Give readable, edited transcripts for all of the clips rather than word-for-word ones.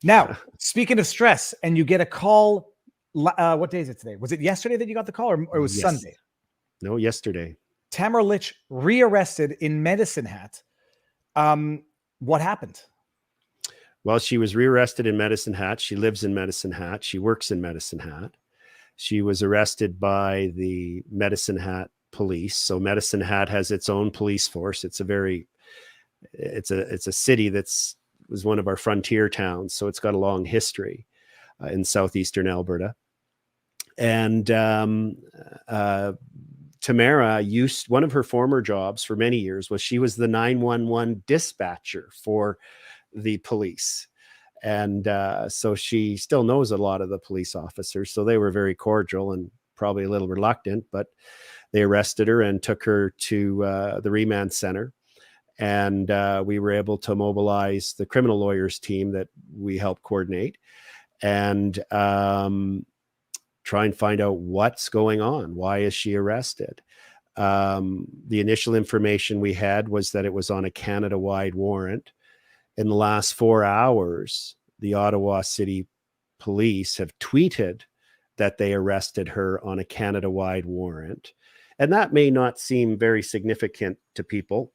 Now, speaking of stress, and you get a call. What day is it today? Was it yesterday that you got the call, or it was Yes. Sunday? No, yesterday. Tamara Lich rearrested in Medicine Hat. What happened? Well, she was rearrested in Medicine Hat. She lives in Medicine Hat. She works in Medicine Hat. She was arrested by the Medicine Hat police. So Medicine Hat has its own police force. It's a city was one of our frontier towns. So it's got a long history in southeastern Alberta. And Tamara used, one of her former jobs for many years was she was the 911 dispatcher for the police. And so she still knows a lot of the police officers. So they were very cordial and probably a little reluctant, but they arrested her and took her to the remand center. And we were able to mobilize the criminal lawyers team that we helped coordinate and try and find out what's going on. Why is she arrested? The initial information we had was that it was on a Canada-wide warrant. In the last 4 hours, the Ottawa City Police have tweeted that they arrested her on a Canada-wide warrant. And that may not seem very significant to people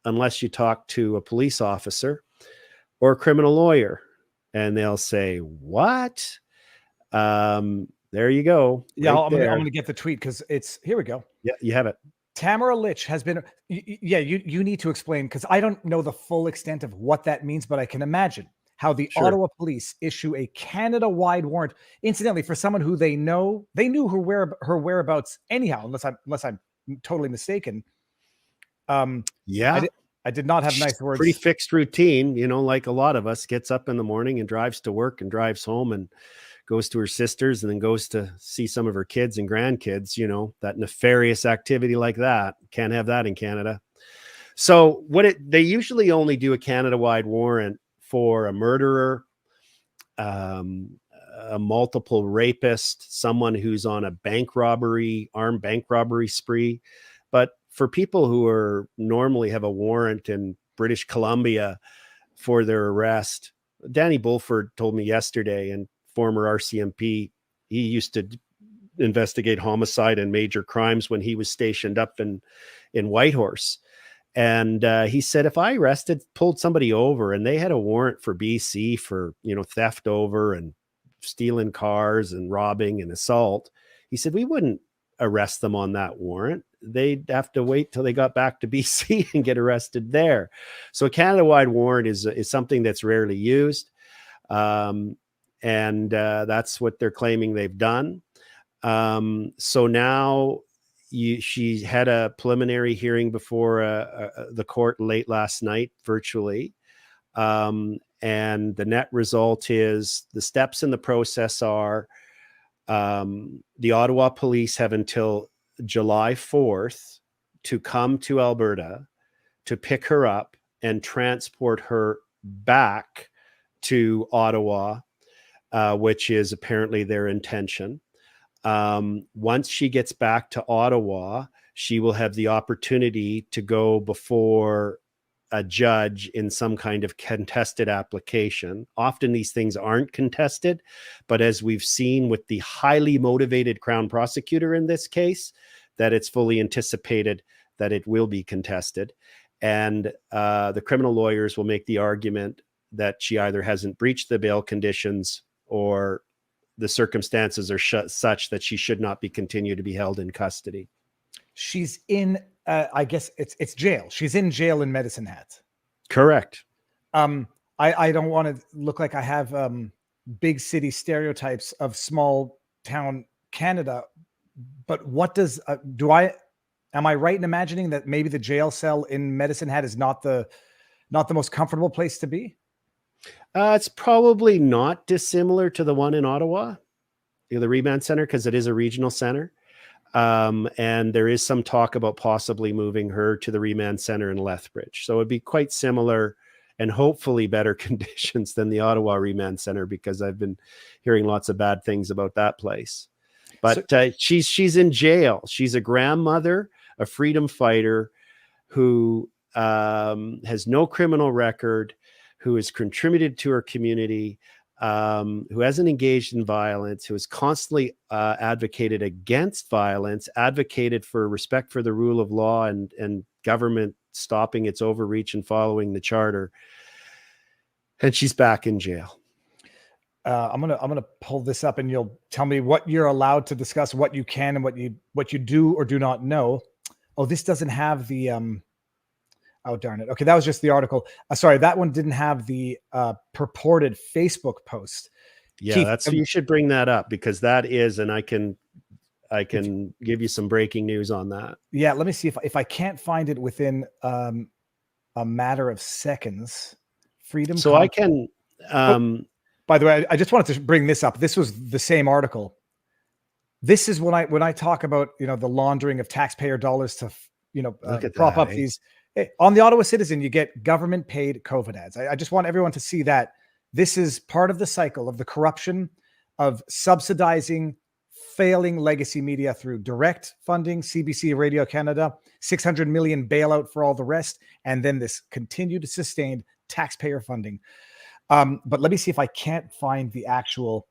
unless you talk to a police officer or a criminal lawyer, and they'll say, what? There you go. Yeah, right I'm going to get the tweet because it's, here we go. Yeah, you have it. Tamara Lich has been, yeah, you need to explain, because I don't know the full extent of what that means, but I can imagine how the Ottawa police issue a Canada-wide warrant, incidentally, for someone who they knew her whereabouts anyhow, unless I'm totally mistaken. Yeah. I did not have nice words. Pretty fixed routine, like a lot of us, gets up in the morning and drives to work and drives home and goes to her sister's and then goes to see some of her kids and grandkids, that nefarious activity like that. Can't have that in Canada. So they usually only do a Canada-wide warrant for a murderer, a multiple rapist, someone who's on a armed bank robbery spree. But for people who normally have a warrant in British Columbia for their arrest, Danny Bulford told me yesterday, and former RCMP, he used to investigate homicide and major crimes when he was stationed up in Whitehorse. And he said, if I pulled somebody over and they had a warrant for BC for, theft over and stealing cars and robbing and assault, he said, we wouldn't arrest them on that warrant. They'd have to wait till they got back to BC and get arrested there. So a Canada-wide warrant is something that's rarely used. And that's what they're claiming they've done. So now she had a preliminary hearing before the court late last night, virtually. And the net result is the steps in the process are the Ottawa police have until July 4th to come to Alberta to pick her up and transport her back to Ottawa, which is apparently their intention. Once she gets back to Ottawa, she will have the opportunity to go before a judge in some kind of contested application. Often these things aren't contested, but as we've seen with the highly motivated Crown prosecutor in this case, that it's fully anticipated that it will be contested. And the criminal lawyers will make the argument that she either hasn't breached the bail conditions or the circumstances are such that she should not be continued to be held in custody. She's in, I guess it's jail. She's in jail in Medicine Hat. Correct. I don't want to look like I have big city stereotypes of small town Canada, but what does am I right in imagining that maybe the jail cell in Medicine Hat is not the most comfortable place to be? It's probably not dissimilar to the one in Ottawa, the remand center, because it is a regional center. And there is some talk about possibly moving her to the remand center in Lethbridge. So it'd be quite similar and hopefully better conditions than the Ottawa remand center, because I've been hearing lots of bad things about that place. But she's in jail. She's a grandmother, a freedom fighter who has no criminal record, who has contributed to her community, who hasn't engaged in violence, who has constantly advocated against violence, advocated for respect for the rule of law and government stopping its overreach and following the charter. And she's back in jail. I'm gonna pull this up, and you'll tell me what you're allowed to discuss, what you can, and what you do or do not know. Oh, this doesn't have the oh, darn it. Okay, that was just the article. Sorry, that one didn't have the purported Facebook post. Yeah, Keith, that's you should bring that up, because that is, and I can give you some breaking news on that. Yeah, let me see if I can't find it within a matter of seconds. Freedom. So I can. By the way, I just wanted to bring this up. This was the same article. This is when I talk about, you know, the laundering of taxpayer dollars to, you know, prop up these. On the Ottawa Citizen, you get government paid COVID ads. I just want everyone to see that this is part of the cycle of the corruption of subsidizing failing legacy media through direct funding, CBC Radio Canada, 600 million bailout for all the rest, and then this continued sustained taxpayer funding. But let me see if I can't find the actual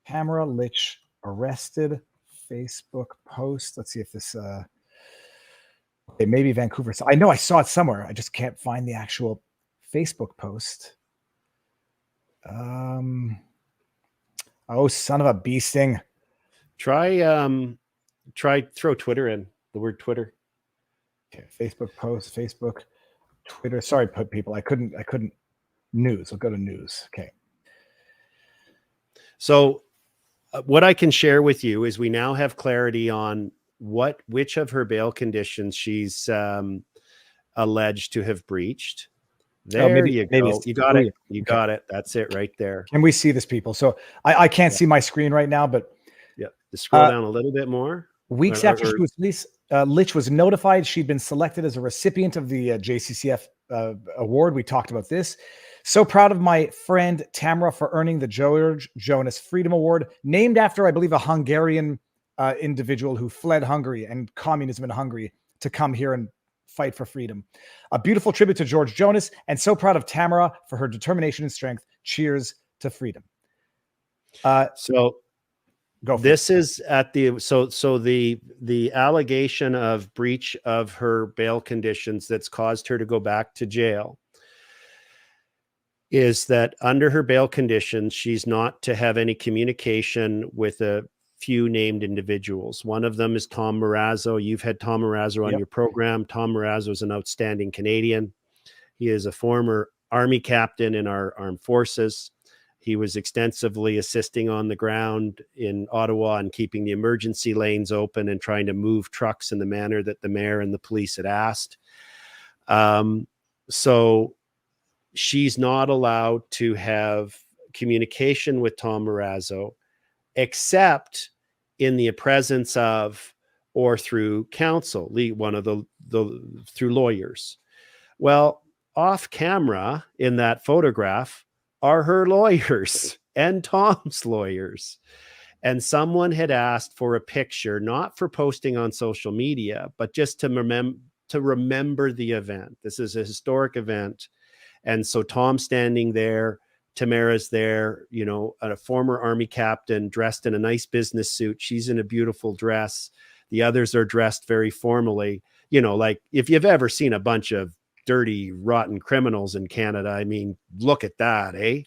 Tamara Lich arrested Facebook post. Let's see if this okay, maybe Vancouver. So I know I saw it somewhere. I just can't find the actual Facebook post. Oh, son of a bee sting. Try throw Twitter in, the word Twitter. Okay, Facebook post, Facebook, Twitter. Sorry, people. I couldn't news. We'll go to news. Okay. So what I can share with you is we now have clarity on which of her bail conditions she's alleged to have breached. There you go. You got it. You got it. That's it right there. Can we see this, people? So I can't see my screen right now, but yeah, just scroll down a little bit more. Weeks after she was released, Lich was notified she'd been selected as a recipient of the JCCF award. We talked about this. So proud of my friend Tamara for earning the George Jonas Freedom Award, named after, I believe, a Hungarian individual who fled Hungary and communism in Hungary to come here and fight for freedom. A beautiful tribute to George Jonas, and so proud of Tamara for her determination and strength. Cheers to freedom. So go. This is at the so the allegation of breach of her bail conditions that's caused her to go back to jail is that under her bail conditions, she's not to have any communication with a few named individuals. One of them is Tom Marazzo. You've had Tom Marazzo on your program. Tom Marazzo is an outstanding Canadian. He is a former Army captain in our armed forces. He was extensively assisting on the ground in Ottawa and keeping the emergency lanes open and trying to move trucks in the manner that the mayor and the police had asked. So she's not allowed to have communication with Tom Marazzo except in the presence of or through counsel, one of through lawyers. Well, off camera in that photograph are her lawyers and Tom's lawyers. And someone had asked for a picture, not for posting on social media, but just to remember the event. This is a historic event. And so Tom's standing there, Tamara's there, you know, a former Army captain dressed in a nice business suit. She's in a beautiful dress. The others are dressed very formally. You know, like if you've ever seen a bunch of dirty, rotten criminals in Canada, I mean, look at that, eh?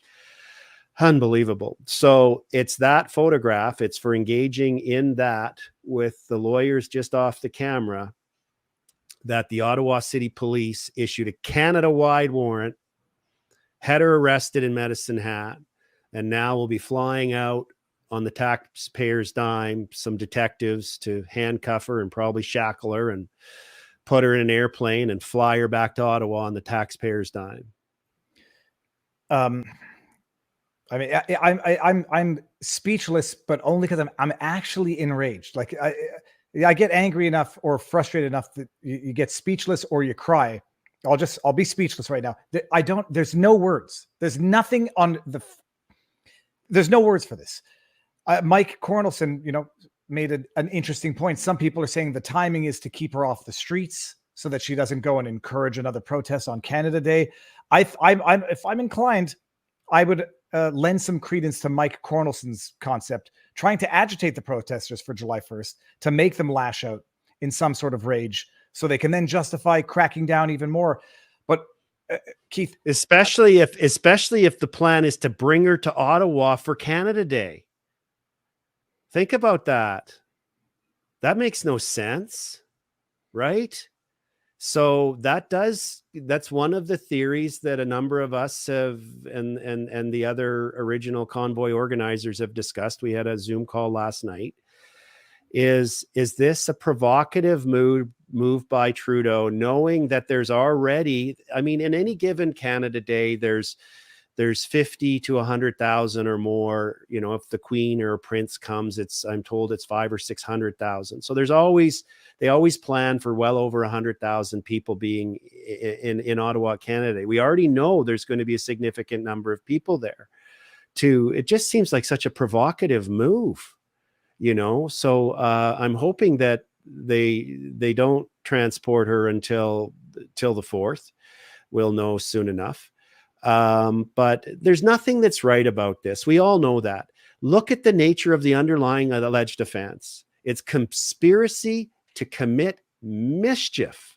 Unbelievable. So it's that photograph. It's for engaging in that with the lawyers just off the camera that the Ottawa City Police issued a Canada-wide warrant, had her arrested in Medicine Hat, and now will be flying out on the taxpayers' dime, some detectives to handcuff her and probably shackle her and put her in an airplane and fly her back to Ottawa on the taxpayers' dime. I mean, I'm speechless, but only because I'm actually enraged. Like I get angry enough or frustrated enough that you get speechless or you cry. I'll be speechless right now. There's no words. There's nothing on there's no words for this. Mike Cornelson, you know, made an interesting point. Some people are saying the timing is to keep her off the streets so that she doesn't go and encourage another protest on Canada Day. If I'm inclined, I would lend some credence to Mike Cornelson's concept, trying to agitate the protesters for July 1st to make them lash out in some sort of rage so they can then justify cracking down even more. But Keith, especially if the plan is to bring her to Ottawa for Canada Day. Think about that. That makes no sense, right? So that's one of the theories that a number of us have and the other original convoy organizers have discussed. We had a Zoom call last night. Is this a provocative move by Trudeau, knowing that there's already, I mean, in any given Canada Day, there's 50 to 100,000 or more. You know, if the Queen or a Prince comes, I'm told it's 500,000 or 600,000. So they always plan for well over 100,000 people being in Ottawa, Canada. We already know there's going to be a significant number of people there. It just seems like such a provocative move, you know. So I'm hoping that they don't transport her until the 4th. We'll know soon enough. But there's nothing that's right about this. We all know that. Look at the nature of the underlying alleged offense. It's conspiracy to commit mischief.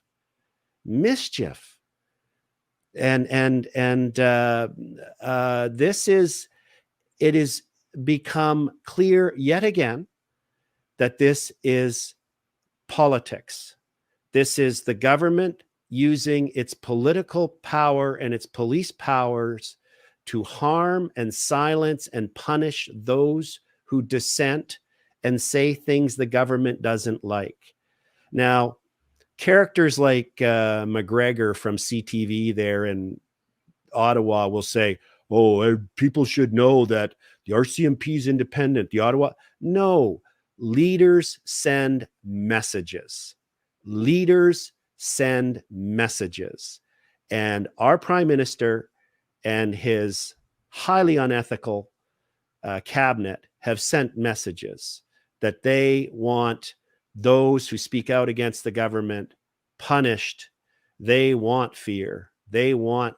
And it is become clear yet again that this is politics. This is the government using its political power and its police powers to harm and silence and punish those who dissent and say things the government doesn't like. Now, characters like McGregor from CTV there in Ottawa will say, oh, people should know that the RCMP is independent. The Ottawa. No, leaders send messages. Leaders send messages. And our prime minister and his highly unethical cabinet have sent messages that they want those who speak out against the government punished. They want fear. They want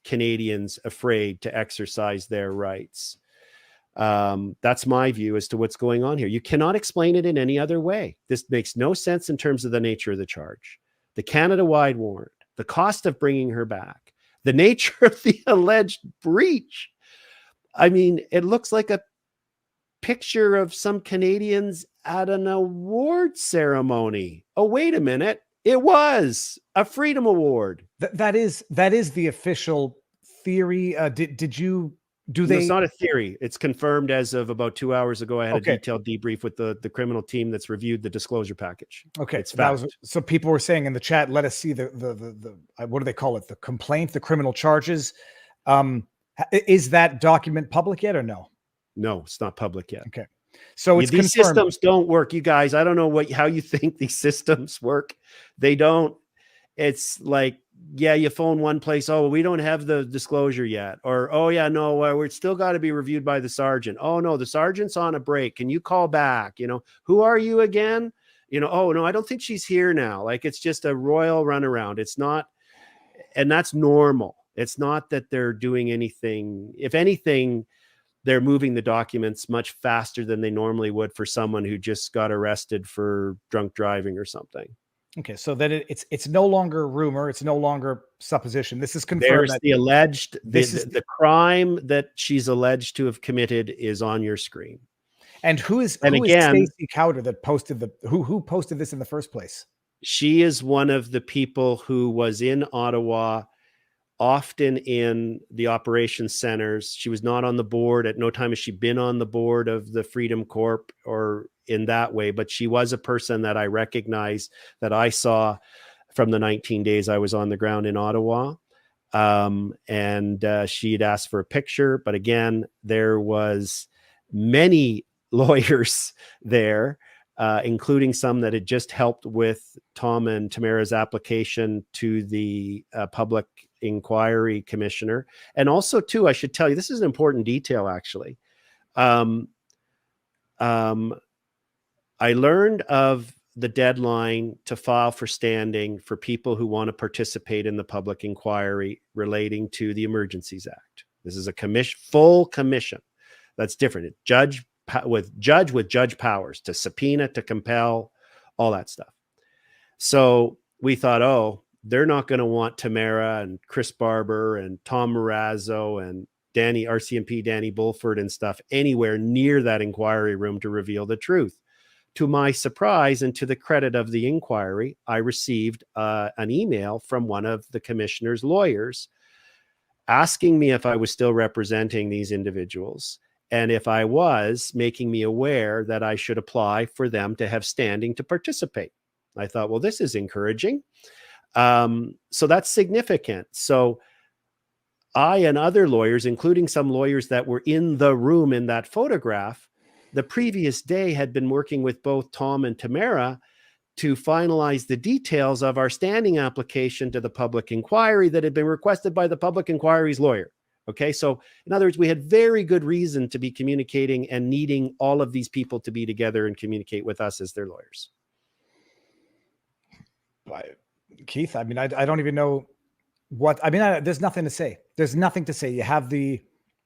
Canadians afraid to exercise their rights. That's my view as to what's going on here. You cannot explain it in any other way. This makes no sense in terms of the nature of the charge, the Canada-wide warrant, the cost of bringing her back, the nature of the alleged breach. I mean, it looks like a picture of some Canadians at an award ceremony. Oh, wait a minute. It was a Freedom Award. That is the official theory. Did you do they? No, it's not a theory. It's confirmed as of about 2 hours ago. I had Okay. a detailed debrief with the criminal team that's reviewed the disclosure package. Okay, It's so people were saying in the chat, let us see the what do they call it? The complaint, the criminal charges. Is that document public yet or no? No, it's not public yet. Okay. So it's these confirmed. Systems don't work, you guys. I don't know how you think these systems work. They don't. It's like, yeah, you phone one place. Oh, we don't have the disclosure yet. Or, oh yeah, no, we're still got to be reviewed by the sergeant. Oh no, the sergeant's on a break. Can you call back? You know, who are you again? You know, oh no, I don't think she's here now. Like, it's just a royal runaround. It's not, and that's normal. It's not that they're doing anything. If anything, they're moving the documents much faster than they normally would for someone who just got arrested for drunk driving or something. Okay, so that it's no longer rumor, it's no longer supposition. This is confirmed. There's the alleged the crime that she's alleged to have committed is on your screen. And who is Stacey Cowder that posted who posted this in the first place? She is one of the people who was in Ottawa, often in the operations centers. She was not on the board. At no time has she been on the board of the Freedom Corp or in that way, but she was a person that I recognize, that I saw from the 19 days I was on the ground in Ottawa. And she'd asked for a picture, but again, there was many lawyers there, including some that had just helped with Tom and Tamara's application to the public inquiry commissioner. And also too, I should tell you, this is an important detail actually. I learned of the deadline to file for standing for people who want to participate in the public inquiry relating to the Emergencies Act. This is a full commission. That's different. Judge with judge powers to subpoena, to compel, all that stuff. So we thought, oh, they're not going to want Tamara and Chris Barber and Tom Marazzo and RCMP Danny Bulford and stuff anywhere near that inquiry room to reveal the truth. To my surprise, and to the credit of the inquiry, I received an email from one of the commissioner's lawyers asking me if I was still representing these individuals, and if I was, making me aware that I should apply for them to have standing to participate. I thought, well, this is encouraging. So that's significant. So I and other lawyers, including some lawyers that were in the room in that photograph, the previous day had been working with both Tom and Tamara to finalize the details of our standing application to the public inquiry that had been requested by the public inquiry's lawyer. Okay, so in other words, we had very good reason to be communicating and needing all of these people to be together and communicate with us as their lawyers. Keith, I mean, I don't even know what, I mean, there's nothing to say. There's nothing to say. You have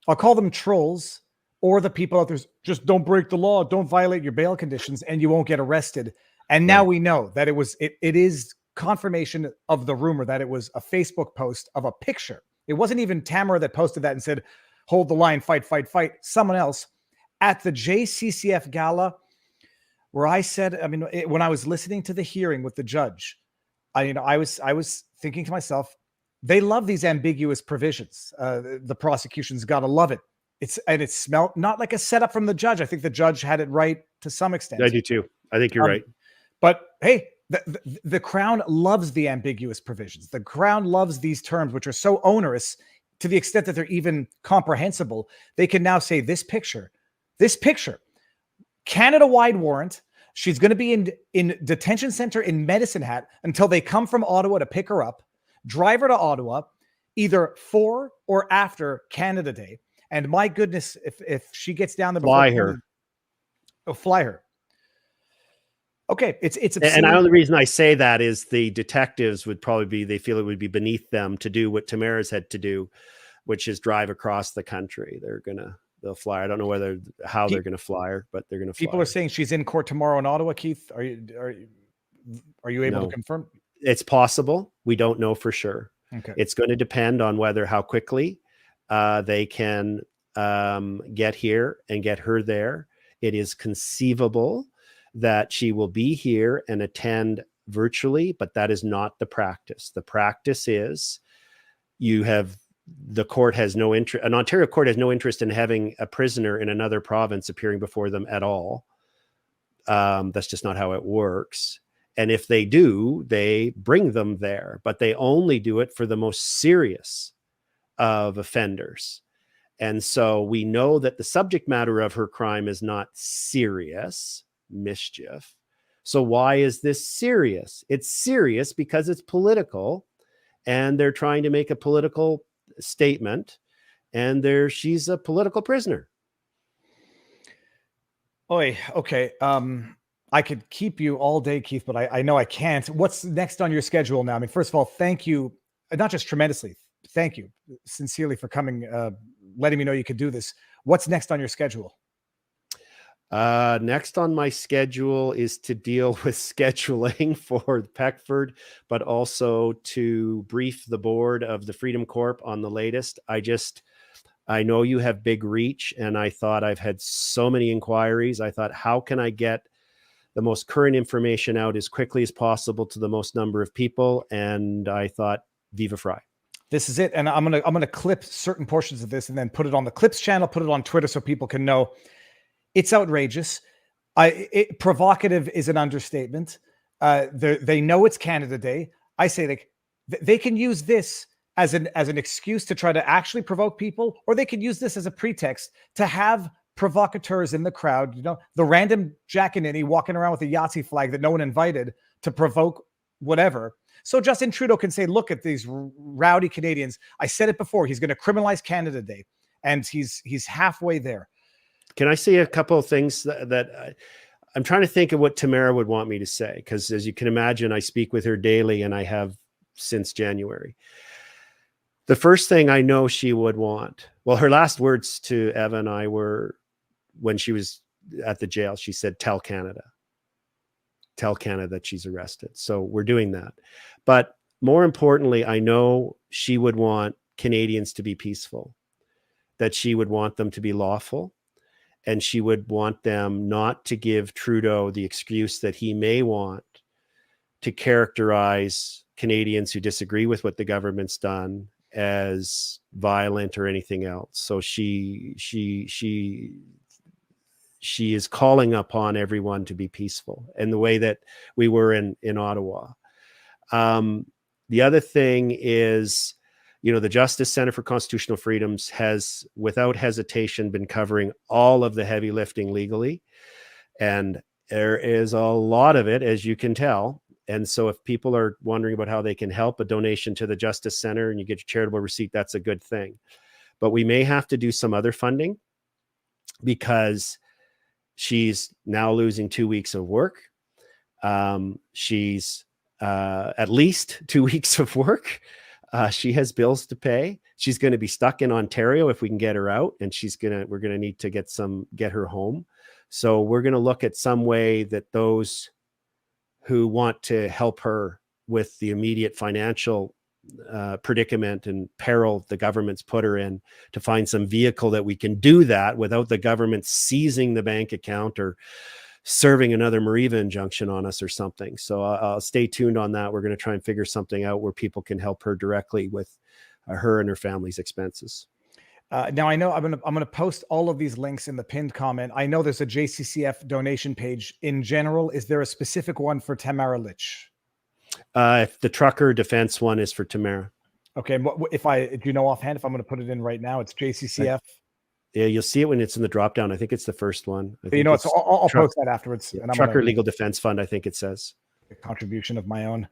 I'll call them trolls, or the people out there, just don't break the law, don't violate your bail conditions, and you won't get arrested. And now we know that it is confirmation of the rumor that it was a Facebook post of a picture. It wasn't even Tamara that posted that and said, hold the line, fight, fight, fight. Someone else at the JCCF gala, where I said, I mean, when I was listening to the hearing with the judge, I was thinking to myself, they love these ambiguous provisions. The prosecution's got to love it. It smelled not like a setup from the judge. I think the judge had it right to some extent. I do too. I think you're right. But hey, the Crown loves the ambiguous provisions. The Crown loves these terms, which are so onerous to the extent that they're even comprehensible. They can now say this picture, Canada-wide warrant. She's going to be in detention center in Medicine Hat until they come from Ottawa to pick her up, drive her to Ottawa, either for or after Canada Day. And my goodness, if she gets down there, fly her. Fly her. Okay, it's and the only reason I say that is the detectives would probably they feel it would be beneath them to do what Tamara's had to do, which is drive across the country. They'll fly. I don't know how they're going to fly her, but they're going to fly. People are saying she's in court tomorrow in Ottawa. Keith, are you able to confirm? It's possible. We don't know for sure. Okay, it's going to depend on how quickly they can get here and get her there. It is conceivable that she will be here and attend virtually, but that is not the practice. The practice is the court has no interest, an Ontario court has no interest in having a prisoner in another province appearing before them at all. That's just not how it works. And if they do, they bring them there, but they only do it for the most serious of offenders. And so we know that the subject matter of her crime is not serious mischief. So why is this serious? It's serious because it's political, and they're trying to make a political statement, and she's a political prisoner. Okay. I could keep you all day, Keith, but I know I can't. What's next on your schedule now? I mean, first of all, thank you, not just tremendously, thank you sincerely for coming, letting me know you could do this. What's next on your schedule? Next on my schedule is to deal with scheduling for Peckford, but also to brief the board of the Freedom Corp on the latest. I know you have big reach, and I thought I've had so many inquiries. I thought, how can I get the most current information out as quickly as possible to the most number of people? And I thought, Viva Fry. This is it. And I'm gonna clip certain portions of this and then put it on the Clips channel, put it on Twitter so people can know. It's outrageous. Provocative is an understatement. They know it's Canada Day. I say they can use this as an excuse to try to actually provoke people, or they could use this as a pretext to have provocateurs in the crowd. You know, the random Jack-a-ninny walking around with a Yahtzee flag that no one invited to provoke whatever. So Justin Trudeau can say, look at these rowdy Canadians. I said it before. He's going to criminalize Canada Day, and he's halfway there. Can I say a couple of things that I'm trying to think of what Tamara would want me to say? Because as you can imagine, I speak with her daily, and I have since January. The first thing I know she would want, well, her last words to Eva and I were when she was at the jail, she said, tell Canada that she's arrested. So we're doing that. But more importantly, I know she would want Canadians to be peaceful, that she would want them to be lawful, and she would want them not to give Trudeau the excuse that he may want to characterize Canadians who disagree with what the government's done as violent or anything else. So she is calling upon everyone to be peaceful in the way that we were in Ottawa. The other thing is, the Justice Center for Constitutional Freedoms has, without hesitation, been covering all of the heavy lifting legally. And there is a lot of it, as you can tell. And so if people are wondering about how they can help, a donation to the Justice Center and you get your charitable receipt, that's a good thing. But we may have to do some other funding because she's now losing 2 weeks of work. She's at least 2 weeks of work. She has bills to pay. She's going to be stuck in Ontario if we can get her out, and we're going to need to get her home. So we're going to look at some way that those who want to help her with the immediate financial predicament and peril the government's put her in, to find some vehicle that we can do that without the government seizing the bank account or serving another Mariva injunction on us or something. So I'll stay tuned on that. We're going to try and figure something out where people can help her directly with her and her family's expenses. Now I know I'm gonna post all of these links in the pinned comment. I know there's a JCCF donation page in general. Is there a specific one for Tamara Lich? If the trucker defense one is for Tamara. Okay. Do you know offhand if I'm going to put it in right now? It's JCCF. Yeah, you'll see it when it's in the drop down. I think it's the first one. I'll post that afterwards. Yeah, and Trucker Legal Defense Fund, I think it says. A contribution of my own.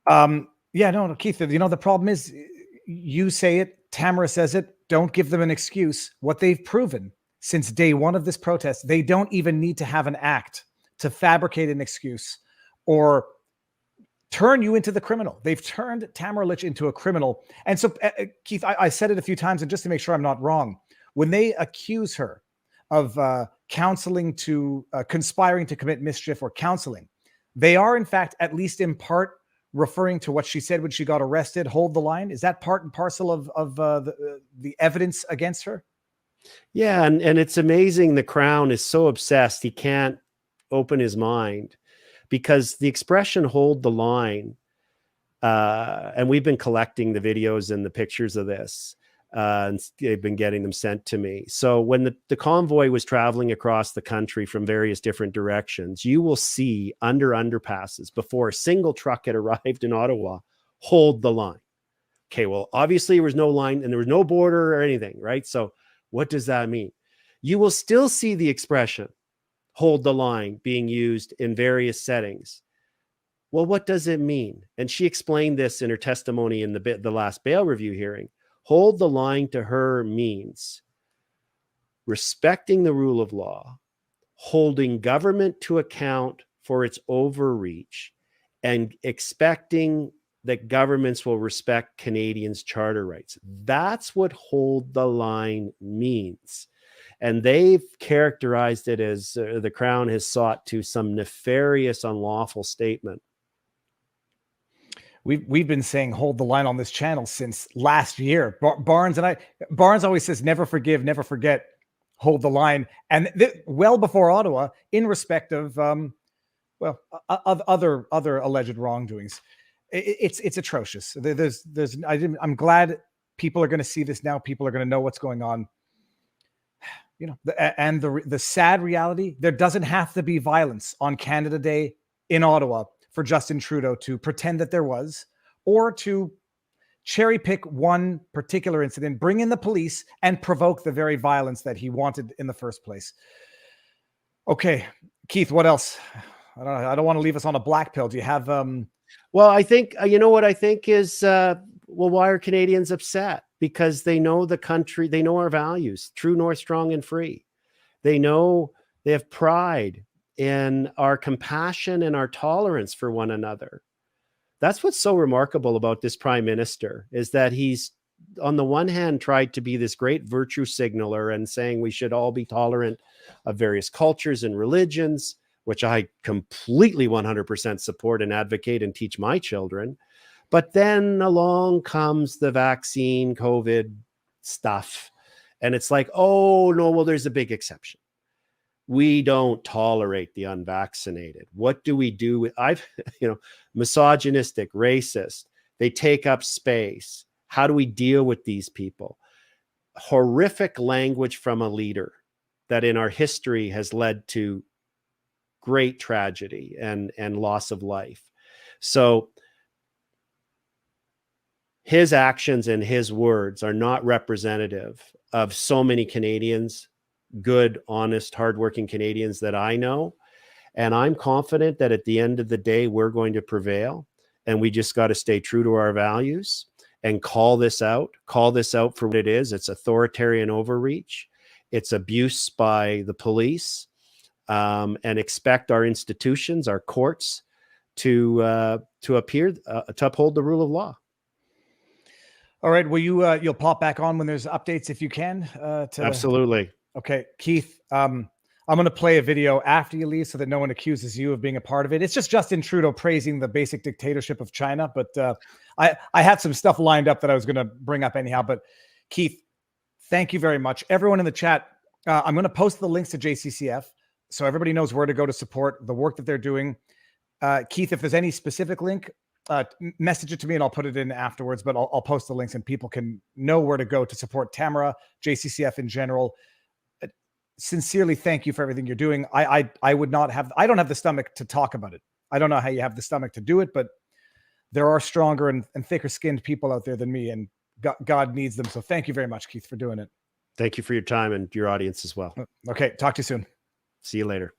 No, Keith, the problem is, you say it, Tamara says it, don't give them an excuse. What they've proven since day one of this protest, they don't even need to have an act to fabricate an excuse or turn you into the criminal. They've turned Tamara Lich into a criminal. And so, Keith, I said it a few times, and just to make sure I'm not wrong, when they accuse her of conspiring to commit mischief or counseling, they are, in fact, at least in part, referring to what she said when she got arrested. Hold the line. Is that part and parcel of the evidence against her? Yeah, and it's amazing. The Crown is so obsessed he can't open his mind, because the expression "hold the line," and we've been collecting the videos and the pictures of this, and they've been getting them sent to me. So when the convoy was traveling across the country from various different directions, you will see under underpasses, before a single truck had arrived in Ottawa, hold the line. Okay, well, obviously there was no line and there was no border or anything, right? So what does that mean? You will still see the expression "hold the line" being used in various settings. Well, what does it mean? And she explained this in her testimony in the last bail review hearing. Hold the line to her means respecting the rule of law, holding government to account for its overreach, and expecting that governments will respect Canadians' charter rights. That's what hold the line means. And they've characterized it as the Crown has sought to some nefarious, unlawful statement. We've been saying hold the line on this channel since last year. Barnes always says never forgive, never forget, hold the line. And well before Ottawa, in respect of other alleged wrongdoings. It's atrocious. I'm glad people are going to see this now. People are going to know what's going on. And the sad reality, there doesn't have to be violence on Canada Day in Ottawa for Justin Trudeau to pretend that there was, or to cherry pick one particular incident, bring in the police, and provoke the very violence that he wanted in the first place. Okay, Keith, what else? I don't want to leave us on a black pill. Do you have... Well, I think, what I think is, why are Canadians upset? Because they know the country, they know our values: true north, strong, and free. They know, they have pride in our compassion and our tolerance for one another. That's what's so remarkable about this prime minister, is that he's on the one hand tried to be this great virtue signaler and saying we should all be tolerant of various cultures and religions, which I completely 100% support and advocate and teach my children. But then along comes the vaccine, COVID stuff. And it's like, oh no, well, there's a big exception. We don't tolerate the unvaccinated. What do we do with, misogynistic, racist, they take up space. How do we deal with these people? Horrific language from a leader that in our history has led to great tragedy and loss of life. So his actions and his words are not representative of so many Canadians, good, honest, hardworking Canadians that I know. And I'm confident that at the end of the day, we're going to prevail. And we just got to stay true to our values and call this out for what it is. It's authoritarian overreach. It's abuse by the police, and expect our institutions, our courts to uphold the rule of law. All right. Will you'll pop back on when there's updates if you can? Absolutely. Okay. Keith, I'm going to play a video after you leave so that no one accuses you of being a part of it. It's just Justin Trudeau praising the basic dictatorship of China. But I had some stuff lined up that I was going to bring up anyhow. But Keith, thank you very much. Everyone in the chat, I'm going to post the links to JCCF so everybody knows where to go to support the work that they're doing. Keith, if there's any specific link, message it to me and I'll put it in afterwards, but I'll post the links and people can know where to go to support Tamara, JCCF in general. Sincerely, thank you for everything you're doing. I don't have the stomach to talk about it. I don't know how you have the stomach to do it, but there are stronger and thicker skinned people out there than me, and God needs them. So thank you very much, Keith, for doing it. Thank you for your time and your audience as well. Okay. Talk to you soon. See you later.